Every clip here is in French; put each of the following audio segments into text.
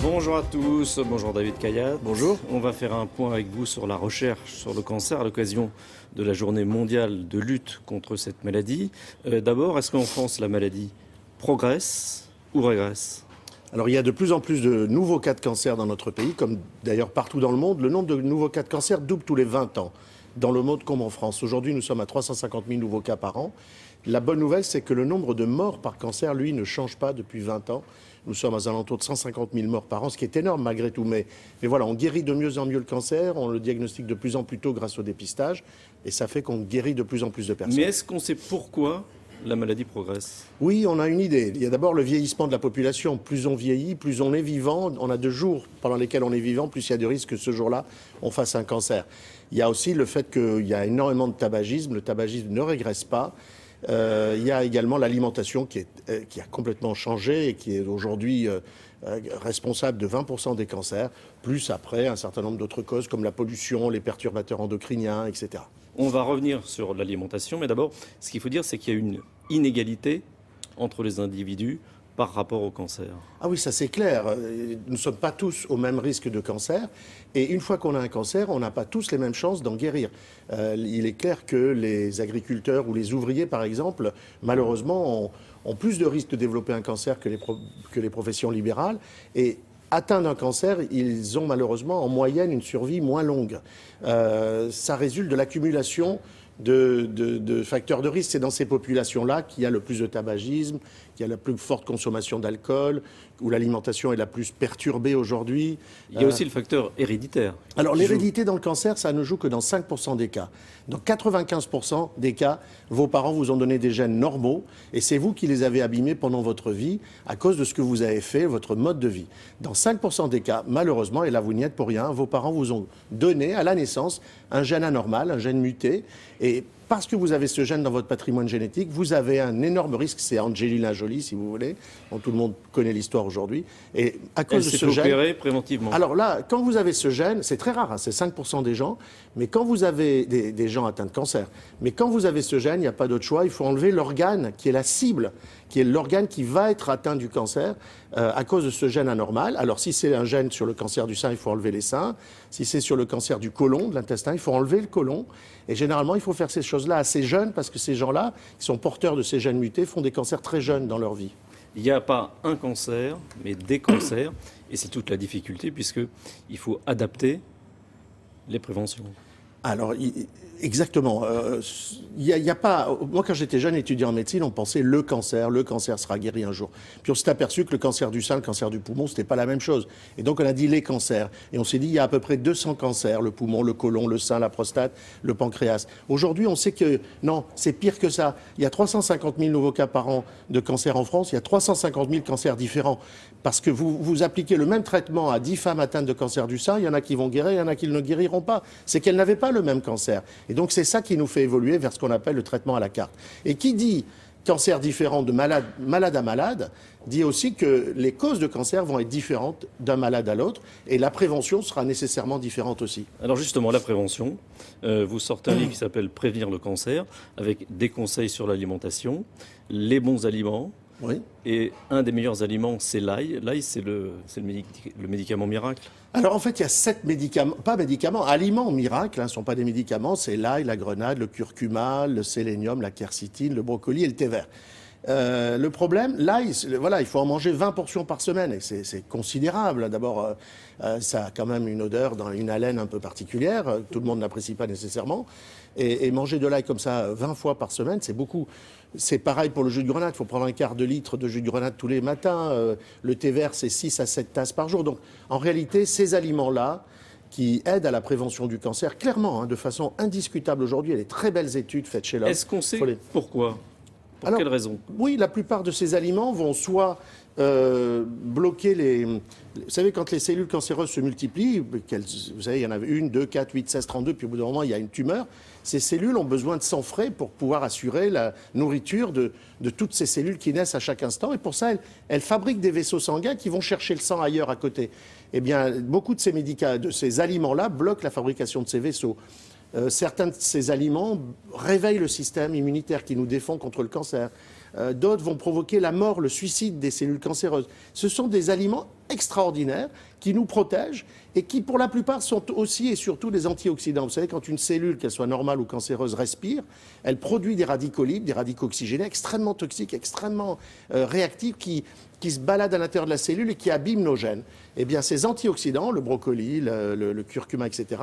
Bonjour à tous, bonjour David Kayat. Bonjour. On va faire un point avec vous sur la recherche sur le cancer à l'occasion de la journée mondiale de lutte contre cette maladie. D'abord, est-ce qu'en France la maladie progresse ou régresse ? Alors il y a de plus en plus de nouveaux cas de cancer dans notre pays, comme d'ailleurs partout dans le monde. Le nombre de nouveaux cas de cancer double tous les 20 ans, dans le monde comme en France. Aujourd'hui, nous sommes à 350 000 nouveaux cas par an. La bonne nouvelle, c'est que le nombre de morts par cancer, lui, ne change pas depuis 20 ans. Nous sommes aux alentours de 150 000 morts par an, ce qui est énorme malgré tout. Mais voilà, on guérit de mieux en mieux le cancer, on le diagnostique de plus en plus tôt grâce au dépistage, et ça fait qu'on guérit de plus en plus de personnes. Mais est-ce qu'on sait pourquoi la maladie progresse ? Oui, on a une idée. Il y a d'abord le vieillissement de la population. Plus on vieillit, plus on est vivant. On a 2 jours pendant lesquels on est vivant, plus il y a de risques que ce jour-là, on fasse un cancer. Il y a aussi le fait qu'il y a énormément de tabagisme. Le tabagisme ne régresse pas. Il y a également l'alimentation qui a complètement changé et qui est aujourd'hui responsable de 20% des cancers, plus après un certain nombre d'autres causes comme la pollution, les perturbateurs endocriniens, etc. On va revenir sur l'alimentation, mais d'abord, ce qu'il faut dire, c'est qu'il y a une inégalité entre les individus par rapport au cancer. Ah oui, ça c'est clair. Nous ne sommes pas tous au même risque de cancer. Et une fois qu'on a un cancer, on n'a pas tous les mêmes chances d'en guérir. Il est clair que les agriculteurs ou les ouvriers, par exemple, malheureusement, ont plus de risques de développer un cancer que les professions libérales. Et atteints d'un cancer, ils ont malheureusement en moyenne une survie moins longue. Ça résulte de l'accumulation de facteurs de risque. C'est dans ces populations-là qu'il y a le plus de tabagisme, qu'il y a la plus forte consommation d'alcool, où l'alimentation est la plus perturbée aujourd'hui. Il y a aussi le facteur héréditaire. Alors l'hérédité dans le cancer, ça ne joue que dans 5% des cas. Dans 95% des cas, vos parents vous ont donné des gènes normaux et c'est vous qui les avez abîmés pendant votre vie à cause de ce que vous avez fait, votre mode de vie. Dans 5% des cas, malheureusement, et là vous n'y êtes pour rien, vos parents vous ont donné à la naissance un gène anormal, un gène muté, et parce que vous avez ce gène dans votre patrimoine génétique, vous avez un énorme risque, c'est Angelina Jolie si vous voulez, dont tout le monde connaît l'histoire aujourd'hui, et à cause de ce gène... opérée préventivement. Alors là, quand vous avez ce gène, c'est très rare, hein, c'est 5% des gens, mais quand vous avez des gens atteints de cancer, mais quand vous avez ce gène, il n'y a pas d'autre choix, il faut enlever l'organe qui est la cible, qui est l'organe qui va être atteint du cancer à cause de ce gène anormal. Alors si c'est un gène sur le cancer du sein, il faut enlever les seins. Si c'est sur le cancer du côlon, de l'intestin, il faut enlever le côlon. Et généralement, il faut faire ces choses-là assez jeunes parce que ces gens-là, qui sont porteurs de ces gènes mutés, font des cancers très jeunes dans leur vie. Il n'y a pas un cancer, mais des cancers. Et c'est toute la difficulté puisqu'il faut adapter les préventions. Alors, exactement. Y a pas... Moi, quand j'étais jeune étudiant en médecine, on pensait le cancer sera guéri un jour. Puis on s'est aperçu que le cancer du sein, le cancer du poumon, c'était pas la même chose. Et donc on a dit les cancers. Et on s'est dit il y a à peu près 200 cancers, le poumon, le côlon, le sein, la prostate, le pancréas. Aujourd'hui, on sait que non, c'est pire que ça. Il y a 350 000 nouveaux cas par an de cancer en France. Il y a 350 000 cancers différents. Parce que vous appliquez le même traitement à 10 femmes atteintes de cancer du sein, il y en a qui vont guérir, il y en a qui ne guériront pas. C'est qu'elles n'avaient pas le même cancer. Et donc c'est ça qui nous fait évoluer vers ce qu'on appelle le traitement à la carte. Et qui dit cancer différent de malade à malade, dit aussi que les causes de cancer vont être différentes d'un malade à l'autre et la prévention sera nécessairement différente aussi. Alors justement, la prévention, vous sortez un livre qui s'appelle « Prévenir le cancer » avec des conseils sur l'alimentation, les bons aliments. Oui. Et un des meilleurs aliments, c'est l'ail. L'ail, c'est le médicament miracle. Alors en fait, il y a 7 médicaments, pas médicaments, aliments miracles, ne sont pas des médicaments, c'est l'ail, la grenade, le curcuma, le sélénium, la quercétine, le brocoli et le thé vert. Le problème, l'ail, voilà, il faut en manger 20 portions par semaine, et c'est considérable. D'abord, ça a quand même une odeur, une haleine un peu particulière, tout le monde n'apprécie pas nécessairement. Et manger de l'ail comme ça 20 fois par semaine, c'est beaucoup. C'est pareil pour le jus de grenade, il faut prendre un quart de litre de jus de grenade tous les matins. Le thé vert, c'est 6 à 7 tasses par jour. Donc, en réalité, ces aliments-là, qui aident à la prévention du cancer, clairement, de façon indiscutable aujourd'hui, il y a des très belles études faites chez l'homme. Est-ce qu'on sait pourquoi ? Pour quelle raison ? Oui, la plupart de ces aliments vont soit bloquer les... Vous savez, quand les cellules cancéreuses se multiplient, vous savez, il y en a 1, 2, 4, 8, 16, 32, puis au bout d'un moment, il y a une tumeur. Ces cellules ont besoin de sang frais pour pouvoir assurer la nourriture de toutes ces cellules qui naissent à chaque instant. Et pour ça, elles fabriquent des vaisseaux sanguins qui vont chercher le sang ailleurs à côté. Eh bien, beaucoup de ces aliments-là bloquent la fabrication de ces vaisseaux. Certains de ces aliments réveillent le système immunitaire qui nous défend contre le cancer. D'autres vont provoquer la mort, le suicide des cellules cancéreuses. Ce sont des aliments extraordinaires qui nous protègent et qui, pour la plupart, sont aussi et surtout des antioxydants. Vous savez, quand une cellule, qu'elle soit normale ou cancéreuse, respire, elle produit des radicaux libres, des radicaux oxygénés extrêmement toxiques, extrêmement réactifs qui se baladent à l'intérieur de la cellule et qui abîment nos gènes. Eh bien, ces antioxydants, le brocoli, le curcuma, etc.,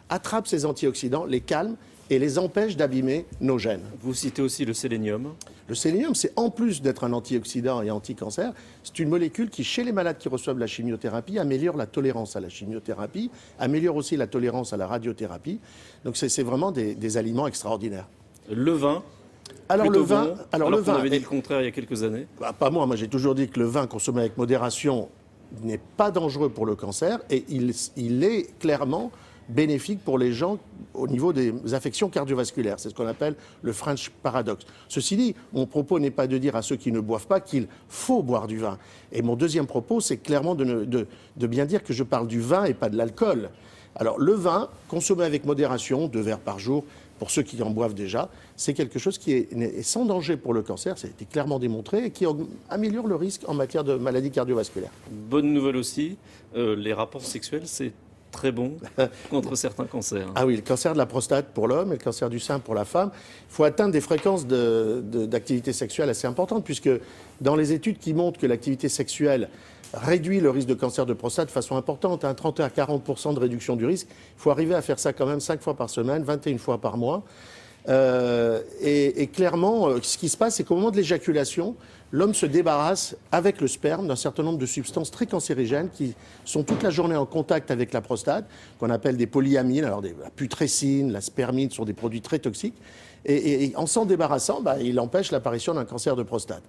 attrapent ces antioxydants, les calment et les empêchent d'abîmer nos gènes. Vous citez aussi le sélénium. Le sélénium, c'est en plus d'être un antioxydant et anti-cancer, c'est une molécule qui, chez les malades qui reçoivent la chimiothérapie, améliore la tolérance à la chimiothérapie, améliore aussi la tolérance à la radiothérapie. Donc c'est vraiment des aliments extraordinaires. Le vin. Alors le vin, bon, alors le vin, on avait dit le contraire il y a quelques années. Pas moi j'ai toujours dit que le vin consommé avec modération n'est pas dangereux pour le cancer et il est clairement bénéfique pour les gens au niveau des affections cardiovasculaires. C'est ce qu'on appelle le French paradoxe. Ceci dit, mon propos n'est pas de dire à ceux qui ne boivent pas qu'il faut boire du vin. Et mon deuxième propos, c'est clairement de bien dire que je parle du vin et pas de l'alcool. Alors le vin, consommé avec modération, 2 verres par jour, pour ceux qui en boivent déjà, c'est quelque chose qui est sans danger pour le cancer, ça a été clairement démontré, et qui améliore le risque en matière de maladies cardiovasculaires. Bonne nouvelle aussi, les rapports sexuels, c'est très bon contre certains cancers. Ah oui, le cancer de la prostate pour l'homme et le cancer du sein pour la femme. Il faut atteindre des fréquences d'activité sexuelle assez importantes, puisque dans les études qui montrent que l'activité sexuelle réduit le risque de cancer de prostate de façon importante, 30 à 40% de réduction du risque, il faut arriver à faire ça quand même 5 fois par semaine, 21 fois par mois. Et clairement, ce qui se passe, c'est qu'au moment de l'éjaculation, l'homme se débarrasse avec le sperme d'un certain nombre de substances très cancérigènes qui sont toute la journée en contact avec la prostate, qu'on appelle des polyamines. Alors la putrescine, la spermine sont des produits très toxiques. Et en s'en débarrassant, il empêche l'apparition d'un cancer de prostate.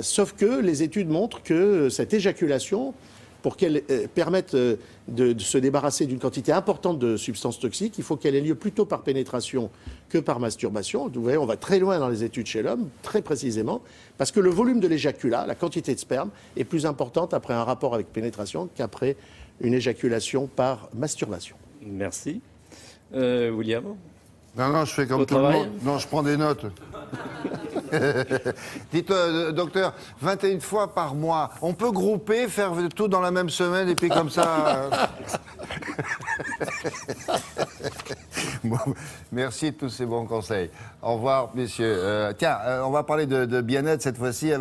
Sauf que les études montrent que cette éjaculation, pour qu'elle permette de se débarrasser d'une quantité importante de substances toxiques, il faut qu'elle ait lieu plutôt par pénétration que par masturbation. Vous voyez, on va très loin dans les études chez l'homme, très précisément, parce que le volume de l'éjaculat, la quantité de sperme, est plus importante après un rapport avec pénétration qu'après une éjaculation par masturbation. Merci. William? Non, je fais comme tout le monde. Non, je prends des notes. Dites, docteur, 21 fois par mois, on peut grouper, faire tout dans la même semaine et puis comme ça... Bon, merci de tous ces bons conseils. Au revoir, messieurs. Tiens, on va parler de bien-être cette fois-ci avec...